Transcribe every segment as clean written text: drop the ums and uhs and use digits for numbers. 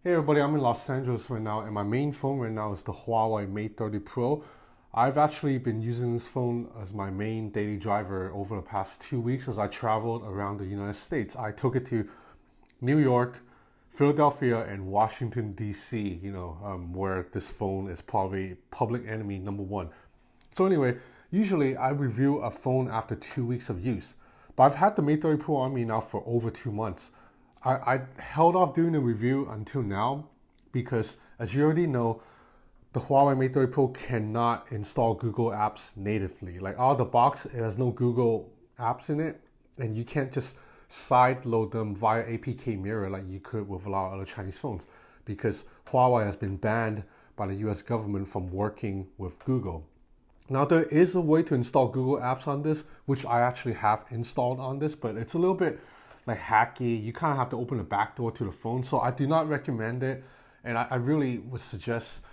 Hey everybody, I'm in Los Angeles right now and my main phone right now is the Huawei Mate 30 Pro. I've actually been using this phone as my main daily driver over the past 2 weeks as I traveled around the United States. I took it to New York, Philadelphia, and Washington, D.C., where this phone is probably public enemy number one. So anyway, usually I review a phone after 2 weeks of use, but I've had the Mate 30 Pro on me now for over 2 months. I held off doing the review until now because, as you already know, the Huawei Mate 30 Pro cannot install Google apps natively. Like out of the box, it has no Google apps in it, and you can't just side load them via APK Mirror like you could with a lot of other Chinese phones because Huawei has been banned by the US government from working with Google. Now there is a way to install Google apps on this, which I actually have installed on this, but it's a little bit like hacky. You kind of have to open the back door to the phone, so I do not recommend it. And I really would suggest,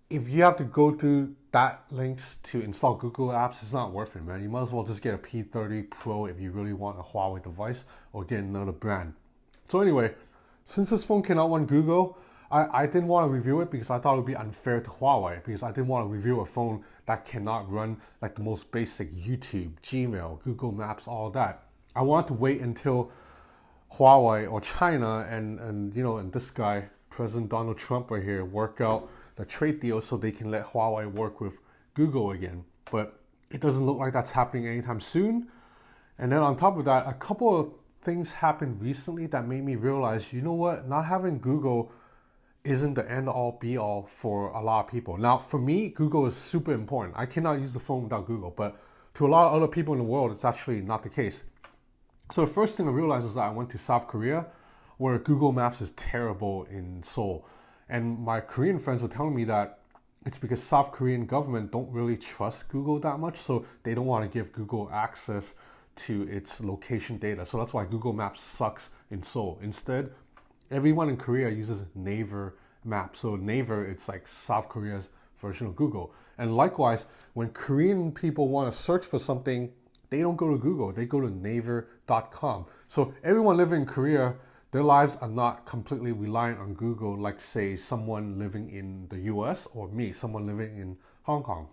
if you have to go through that links to install Google apps, it's not worth it, man. You might as well just get a P30 Pro if you really want a Huawei device, or get another brand. So anyway, since this phone cannot run Google, I didn't want to review it because I thought it would be unfair to Huawei, because I didn't want to review a phone that cannot run like the most basic YouTube, Gmail, Google Maps, all that. I wanted to wait until Huawei or China and this guy, President Donald Trump right here, work out the trade deal so they can let Huawei work with Google again. But it doesn't look like that's happening anytime soon. And then on top of that, a couple of things happened recently that made me realize, you know what, not having Google isn't the end all be all for a lot of people. Now, for me, Google is super important. I cannot use the phone without Google, but to a lot of other people in the world, it's actually not the case. So the first thing I realized is that I went to South Korea, where Google Maps is terrible in Seoul. And my Korean friends were telling me that it's because South Korean government don't really trust Google that much, so they don't want to give Google access to its location data. So that's why Google Maps sucks in Seoul. Instead, everyone in Korea uses Naver Maps. So Naver, it's like South Korea's version of Google. And likewise, when Korean people want to search for something, they don't go to Google, they go to naver.com. So everyone living in Korea, their lives are not completely reliant on Google, like say someone living in the US or me, someone living in Hong Kong.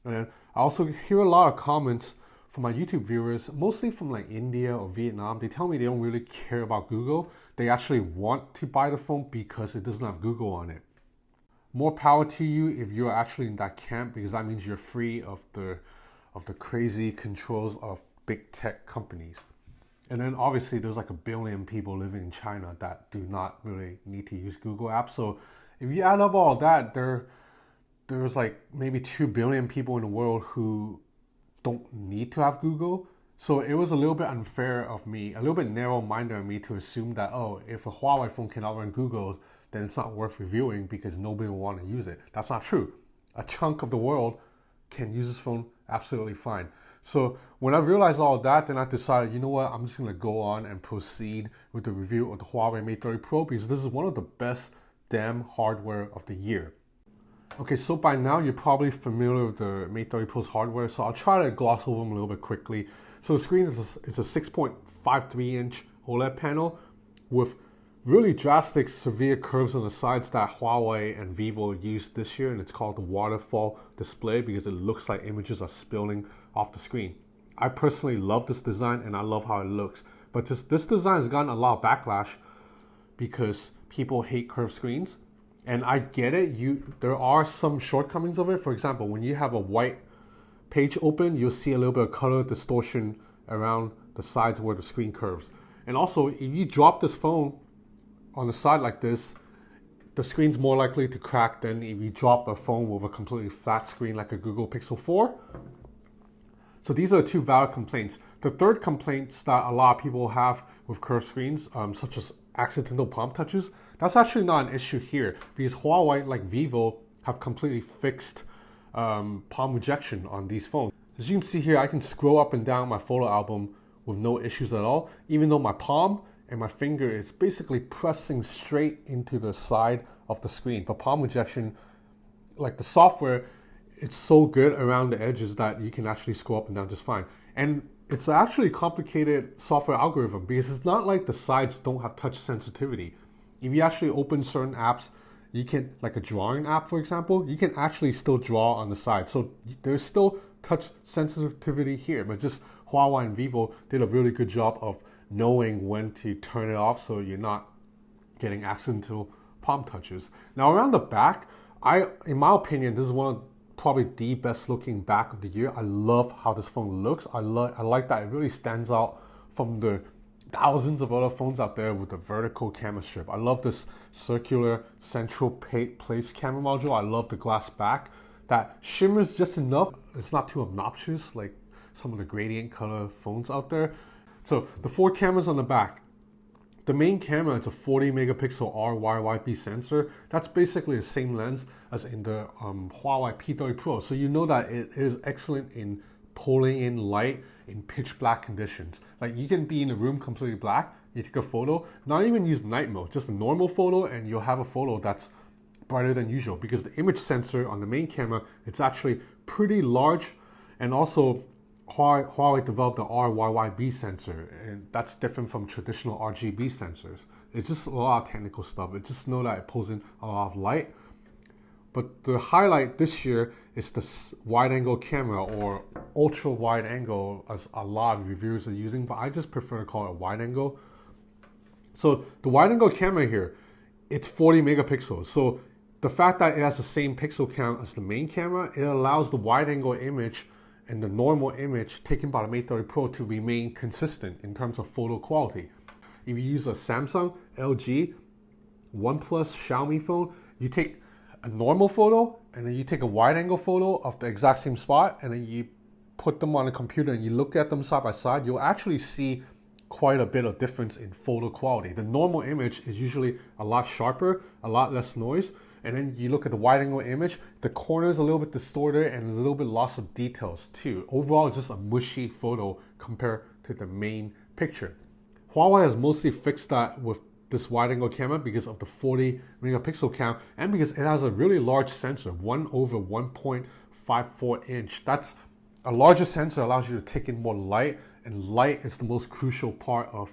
And then I also hear a lot of comments from my YouTube viewers, mostly from like India or Vietnam. They tell me they don't really care about Google. They actually want to buy the phone because it doesn't have Google on it. More power to you if you're actually in that camp, because that means you're free of the crazy controls of big tech companies. And then obviously there's like 1 billion people living in China that do not really need to use Google apps. So if you add up all that, there's like maybe 2 billion people in the world who don't need to have Google. So it was a little bit unfair of me, a little bit narrow-minded of me to assume that, oh, if a Huawei phone cannot run Google, then it's not worth reviewing because nobody will want to use it. That's not true. A chunk of the world can use this phone absolutely fine. So when I realized all of that, then I decided, you know what, I'm just going to go on and proceed with the review of the Huawei Mate 30 Pro because this is one of the best damn hardware of the year. Okay, so by now you're probably familiar with the Mate 30 Pro's hardware, so I'll try to gloss over them a little bit quickly. So the screen is a 6.53 inch OLED panel with really drastic, severe curves on the sides that Huawei and Vivo used this year, and it's called the waterfall display because it looks like images are spilling off the screen. I personally love this design and I love how it looks, but this design has gotten a lot of backlash because people hate curved screens, and I get it. There are some shortcomings of it. For example, when you have a white page open, you'll see a little bit of color distortion around the sides where the screen curves. And also, if you drop this phone on the side like this, the screen's more likely to crack than if you drop a phone with a completely flat screen like a Google Pixel 4. So these are two valid complaints. The third complaints that a lot of people have with curved screens, such as accidental palm touches, that's actually not an issue here because Huawei, like Vivo, have completely fixed palm rejection on these phones. As you can see here, I can scroll up and down my photo album with no issues at all, even though my palm and my finger is basically pressing straight into the side of the screen. But palm rejection, like the software, it's so good around the edges that you can actually scroll up and down just fine. And it's actually a complicated software algorithm because it's not like the sides don't have touch sensitivity. If you actually open certain apps, you can, like a drawing app, for example, you can actually still draw on the side. So there's still touch sensitivity here, but just Huawei and Vivo did a really good job of knowing when to turn it off so you're not getting accidental palm touches. Now around the back, in my opinion, this is one of probably the best looking back of the year. I love how this phone looks. I like that it really stands out from the thousands of other phones out there with the vertical camera strip. I love this circular central place camera module. I love the glass back that shimmers just enough. It's not too obnoxious like some of the gradient color phones out there. So the 4 cameras on the back. The main camera, it's a 40 megapixel RYYB sensor. That's basically the same lens as in the Huawei P30 Pro. So you know that it is excellent in pulling in light in pitch black conditions. Like you can be in a room completely black, you take a photo, not even use night mode, just a normal photo, and you'll have a photo that's brighter than usual because the image sensor on the main camera, it's actually pretty large. And also Huawei developed the RYYB sensor, and that's different from traditional RGB sensors. It's just a lot of technical stuff. It just know that it pulls in a lot of light. But the highlight this year is the wide angle camera, or ultra wide angle, as a lot of reviewers are using, but I just prefer to call it wide angle. So the wide angle camera here, it's 40 megapixels. So the fact that it has the same pixel count as the main camera, it allows the wide angle image and the normal image taken by the Mate 30 Pro to remain consistent in terms of photo quality. If you use a Samsung, LG, OnePlus, Xiaomi phone, you take a normal photo and then you take a wide angle photo of the exact same spot and then you put them on a computer and you look at them side by side, you'll actually see quite a bit of difference in photo quality. The normal image is usually a lot sharper, a lot less noise, and then you look at the wide angle image, the corner is a little bit distorted and a little bit loss of details too. Overall, it's just a mushy photo compared to the main picture. Huawei has mostly fixed that with this wide angle camera because of the 40 megapixel count and because it has a really large sensor, 1/1.54 inch. That's a larger sensor, allows you to take in more light, and light is the most crucial part of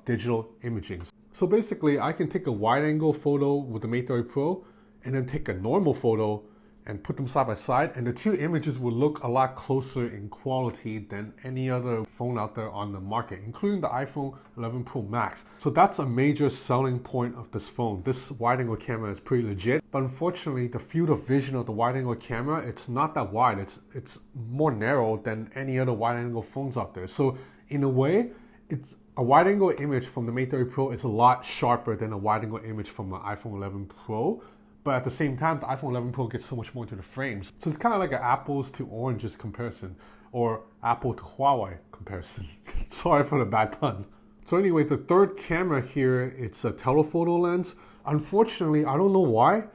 digital imaging. So basically, I can take a wide angle photo with the Mate 30 Pro and then take a normal photo and put them side by side, and the two images will look a lot closer in quality than any other phone out there on the market, including the iPhone 11 Pro Max. So that's a major selling point of this phone. This wide angle camera is pretty legit, but unfortunately the field of vision of the wide angle camera, it's not that wide. It's more narrow than any other wide angle phones out there. So in a way, it's a wide angle image from the Mate 30 Pro is a lot sharper than a wide angle image from the iPhone 11 Pro. But at the same time, the iPhone 11 Pro gets so much more into the frames. So it's kind of like an apples to oranges comparison, or Apple to Huawei comparison. Sorry for the bad pun. So anyway, the third camera here, it's a telephoto lens. Unfortunately, I don't know why,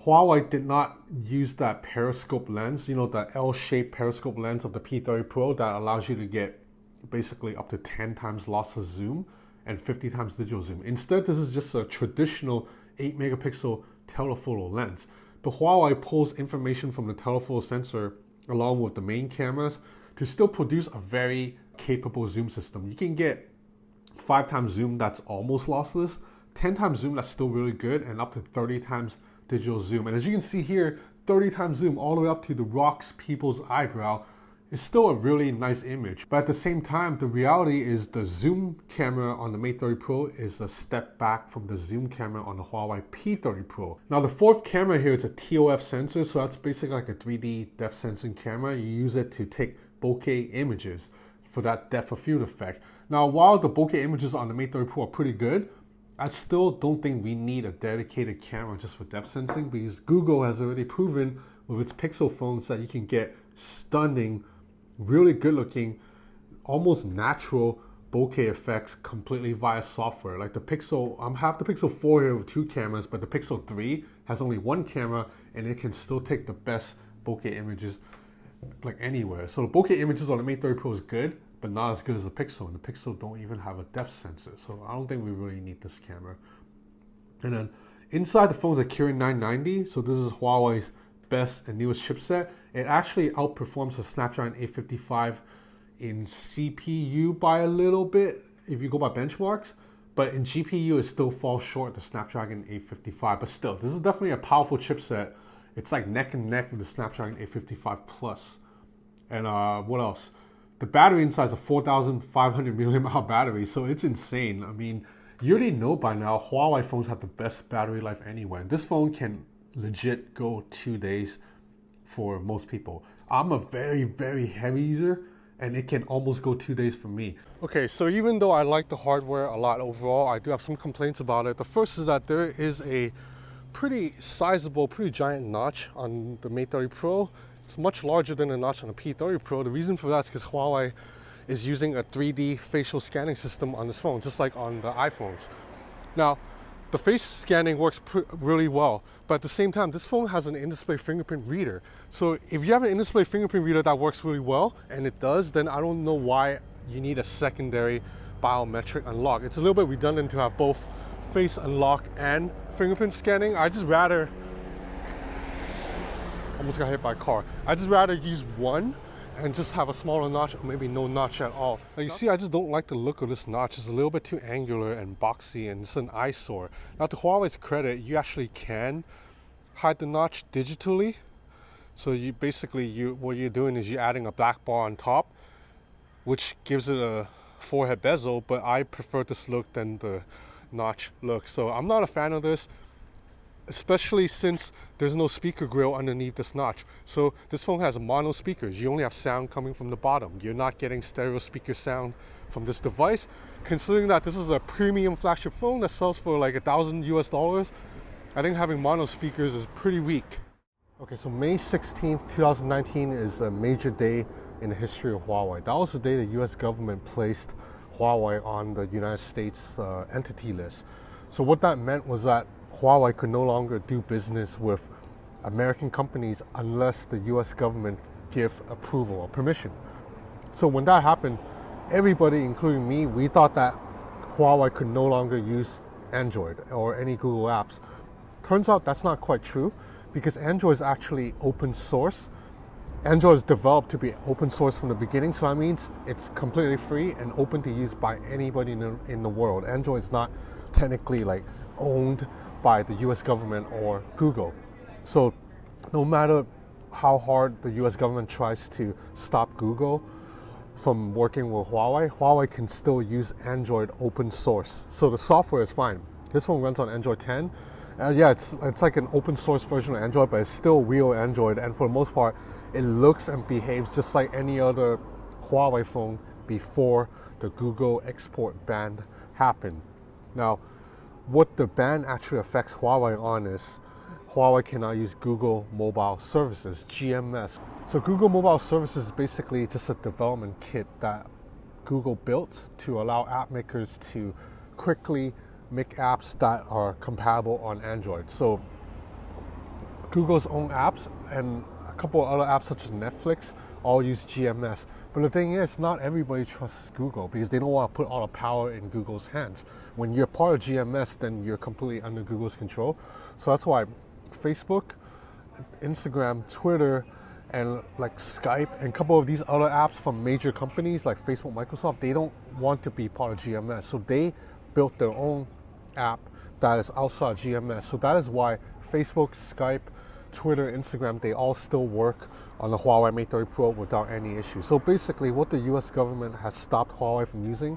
Huawei did not use that periscope lens, you know, the L-shaped periscope lens of the P30 Pro that allows you to get basically up to 10 times lossless zoom and 50 times digital zoom. Instead, this is just a traditional 8 megapixel telephoto lens. But Huawei pulls information from the telephoto sensor along with the main cameras to still produce a very capable zoom system. You can get 5 times zoom that's almost lossless, 10 times zoom that's still really good, and up to 30 times digital zoom. And as you can see here, 30 times zoom all the way up to the rocks people's eyebrow is still a really nice image. But at the same time, the reality is the zoom camera on the Mate 30 Pro is a step back from the zoom camera on the Huawei P30 Pro. Now the fourth camera here is a TOF sensor, so that's basically like a 3D depth sensing camera. You use it to take bokeh images for that depth of field effect. Now while the bokeh images on the Mate 30 Pro are pretty good, I still don't think we need a dedicated camera just for depth sensing, because Google has already proven with its Pixel phones that you can get stunning, really good looking, almost natural bokeh effects completely via software. Like the Pixel, I have the Pixel 4 here with 2 cameras, but the Pixel 3 has only 1 camera and it can still take the best bokeh images like anywhere. So the bokeh images on the Mate 30 Pro is good, but not as good as the Pixel, and the Pixel don't even have a depth sensor. So I don't think we really need this camera. And then inside the phone is a Kirin 990. So this is Huawei's best and newest chipset. It actually outperforms the Snapdragon 855 in CPU by a little bit if you go by benchmarks, But in GPU, it still falls short of the Snapdragon 855. But still, this is definitely a powerful chipset. It's like neck and neck with the Snapdragon 855 Plus. And what else? The battery inside is a 4,500 milliamp hour battery, so it's insane. I mean, you already know by now, Huawei phones have the best battery life anywhere. This phone can legit go 2 days for most people. I'm a very, very heavy user, and it can almost go 2 days for me. Okay, so even though I like the hardware a lot overall, I do have some complaints about it. The first is that there is a pretty sizable, pretty giant notch on the Mate 30 Pro. It's much larger than the notch on the P30 Pro. The reason for that is because Huawei is using a 3D facial scanning system on this phone, just like on the iPhones. Now, the face scanning works really well, but at the same time, this phone has an in-display fingerprint reader. So if you have an in-display fingerprint reader that works really well, and it does, then I don't know why you need a secondary biometric unlock. It's a little bit redundant to have both face unlock and fingerprint scanning. I just rather, almost got hit by a car. I just rather use one and just have a smaller notch, or maybe no notch at all. Now you see, I just don't like the look of this notch. It's a little bit too angular and boxy, and it's an eyesore. Now to Huawei's credit, you actually can hide the notch digitally. So you basically, what you're doing is you're adding a black bar on top, which gives it a forehead bezel, but I prefer this look than the notch look. So I'm not a fan of this, especially since there's no speaker grill underneath this notch. So this phone has mono speakers. You only have sound coming from the bottom. You're not getting stereo speaker sound from this device. Considering that this is a premium flagship phone that sells for like $1,000 US, I think having mono speakers is pretty weak. Okay, so May 16th, 2019 is a major day in the history of Huawei. That was the day the US government placed Huawei on the United States entity list. So what that meant was that Huawei could no longer do business with American companies unless the US government give approval or permission. So when that happened, everybody, including me, we thought that Huawei could no longer use Android or any Google apps. Turns out that's not quite true, because Android is actually open source. Android is developed to be open source from the beginning, so that means it's completely free and open to use by anybody in the world. Android is not technically like owned by the US government or Google. So no matter how hard the US government tries to stop Google from working with Huawei, Huawei can still use Android open source. So the software is fine. This one runs on Android 10. Yeah, it's like an open source version of Android, but it's still real Android, and for the most part, it looks and behaves just like any other Huawei phone before the Google export ban happened. Now, what the ban actually affects Huawei on is Huawei cannot use Google Mobile Services, GMS. So Google Mobile Services is basically just a development kit that Google built to allow app makers to quickly make apps that are compatible on Android. So Google's own apps and a couple of other apps such as Netflix all use GMS. But the thing is, not everybody trusts Google because they don't want to put all the power in Google's hands. When you're part of GMS, then you're completely under Google's control. So that's why Facebook, Instagram, Twitter, and like Skype and a couple of these other apps from major companies like Facebook, Microsoft, they don't want to be part of GMS. So they built their own app that is outside GMS. So that is why Facebook, Skype, Twitter, Instagram, they all still work on the Huawei Mate 30 Pro without any issue. So basically what the US government has stopped Huawei from using,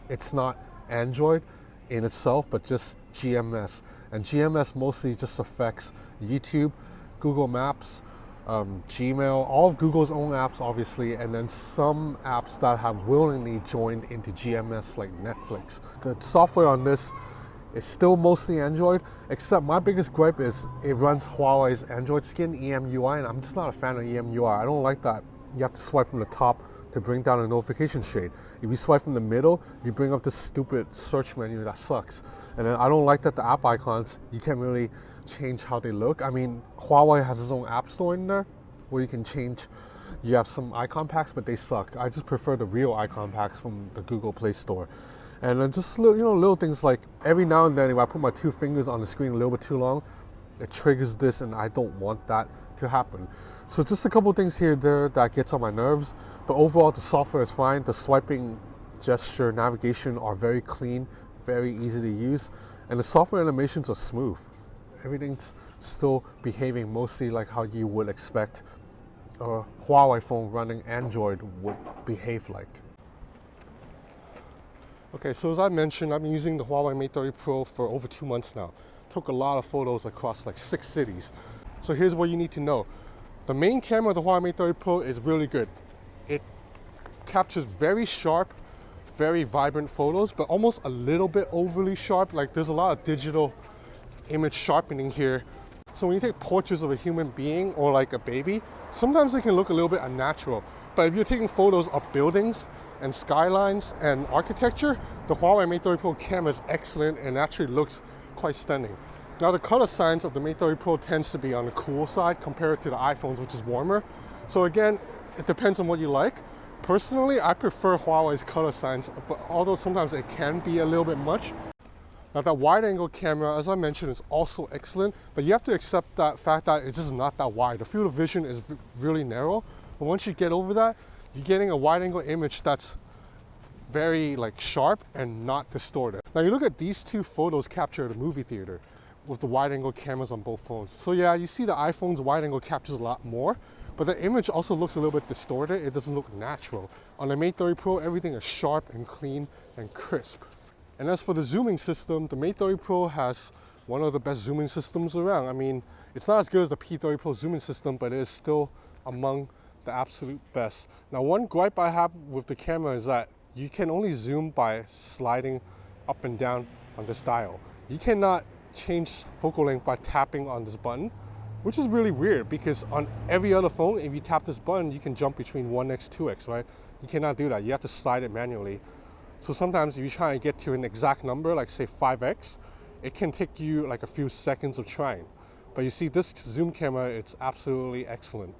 it's not Android in itself, but just GMS. And GMS mostly just affects YouTube, Google Maps, Gmail, all of Google's own apps obviously, and then some apps that have willingly joined into GMS like Netflix. The software on this is still mostly Android, except my biggest gripe is it runs Huawei's Android skin, EMUI, and I'm just not a fan of EMUI. I don't like that you have to swipe from the top to bring down a notification shade. If you swipe from the middle, you bring up this stupid search menu that sucks. And then I don't like that the app icons, you can't really change how they look. I mean, Huawei has its own app store in there where you can change. You have some icon packs, but they suck. I just prefer the real icon packs from the Google Play Store. And then just little things like every now and then if I put my 2 fingers on the screen a little bit too long, it triggers this, and I don't want that to happen. So just a couple things here and there that gets on my nerves, but overall the software is fine. The swiping gesture navigation are very clean, very easy to use, and the software animations are smooth. Everything's still behaving mostly like how you would expect a Huawei phone running Android would behave like. Okay, so as I mentioned, I've been using the Huawei Mate 30 Pro for over 2 months now. Took a lot of photos across like 6 cities. So here's what you need to know. The main camera of the Huawei Mate 30 Pro is really good. It captures very sharp, very vibrant photos, but almost a little bit overly sharp. Like there's a lot of digital image sharpening here. So when you take portraits of a human being or like a baby, sometimes they can look a little bit unnatural. But if you're taking photos of buildings and skylines and architecture, the Huawei Mate 30 Pro camera is excellent and actually looks quite stunning. Now the color science of the Mate 30 Pro tends to be on the cool side compared to the iPhones, which is warmer. So again, it depends on what you like. Personally, I prefer Huawei's color science, but although sometimes it can be a little bit much. Now that wide angle camera, as I mentioned, is also excellent, but you have to accept that fact that it's just not that wide. The field of vision is really narrow, but once you get over that, you're getting a wide angle image that's very like sharp and not distorted. Now you look at these two photos captured at a movie theater with the wide angle cameras on both phones. So yeah, you see the iPhone's wide angle captures a lot more, but the image also looks a little bit distorted. It doesn't look natural. On the Mate 30 Pro, everything is sharp and clean and crisp. And as for the zooming system, the Mate 30 Pro has one of the best zooming systems around. I mean, it's not as good as the P30 Pro zooming system, but it is still among the absolute best. Now, one gripe I have with the camera is that you can only zoom by sliding up and down on this dial. You cannot change focal length by tapping on this button, which is really weird because on every other phone, if you tap this button, you can jump between 1x, 2x, right? You cannot do that. You have to slide it manually. So sometimes if you try and get to an exact number, like say 5x, it can take you like a few seconds of trying. But you see this zoom camera, it's absolutely excellent.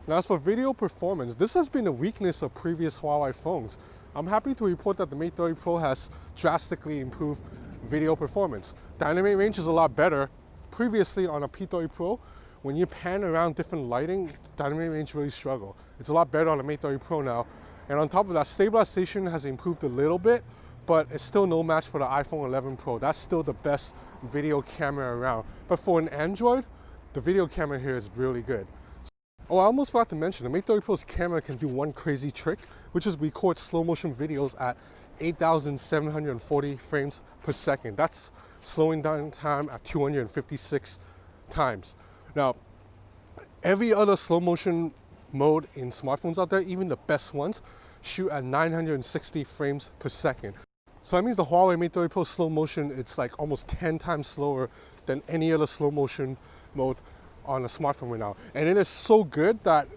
Now as for video performance, this has been a weakness of previous Huawei phones. I'm happy to report that the Mate 30 Pro has drastically improved video performance. Dynamic range is a lot better. Previously on a P30 Pro, when you pan around different lighting, dynamic range really struggle. It's a lot better on the Mate 30 Pro now. And on top of that, stabilization has improved a little bit, but it's still no match for the iPhone 11 Pro. That's still the best video camera around. But for an Android, the video camera here is really good. Oh, I almost forgot to mention, the Mate 30 Pro's camera can do one crazy trick, which is record slow motion videos at 8,740 frames per second. That's slowing down time at 256 times. Now, every other slow motion mode in smartphones out there, even the best ones, shoot at 960 frames per second. So that means the Huawei Mate 30 Pro slow motion, it's like almost 10 times slower than any other slow motion mode on a smartphone right now. And it is so good that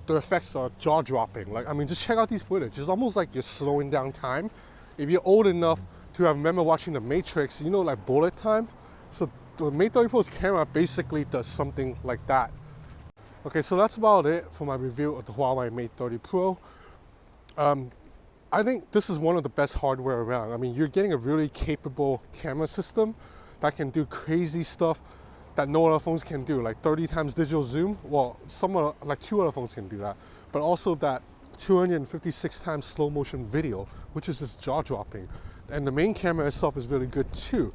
the effects are jaw-dropping. Like, I mean, just check out these footage. It's almost like you're slowing down time. If you're old enough to have remember watching The Matrix, you know, like bullet time. So the Mate 30 Pro's camera basically does something like that. Okay, so that's about it for my review of the Huawei Mate 30 Pro. I think this is one of the best hardware around. I mean, you're getting a really capable camera system that can do crazy stuff that no other phones can do, like 30 times digital zoom. Well, like 2 other phones can do that, but also that 256 times slow motion video, which is just jaw-dropping. And the main camera itself is really good too.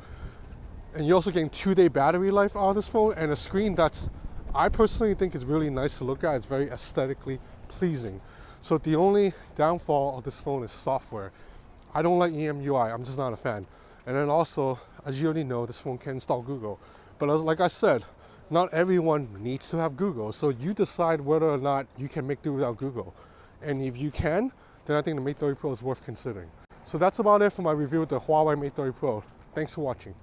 And you're also getting 2-day battery life out of this phone and a screen that's, I personally think is really nice to look at. It's very aesthetically pleasing. So the only downfall of this phone is software. I don't like EMUI, I'm just not a fan. And then also, as you already know, this phone can install Google. But like I said, not everyone needs to have Google. So you decide whether or not you can make do without Google. And if you can, then I think the Mate 30 Pro is worth considering. So that's about it for my review of the Huawei Mate 30 Pro. Thanks for watching.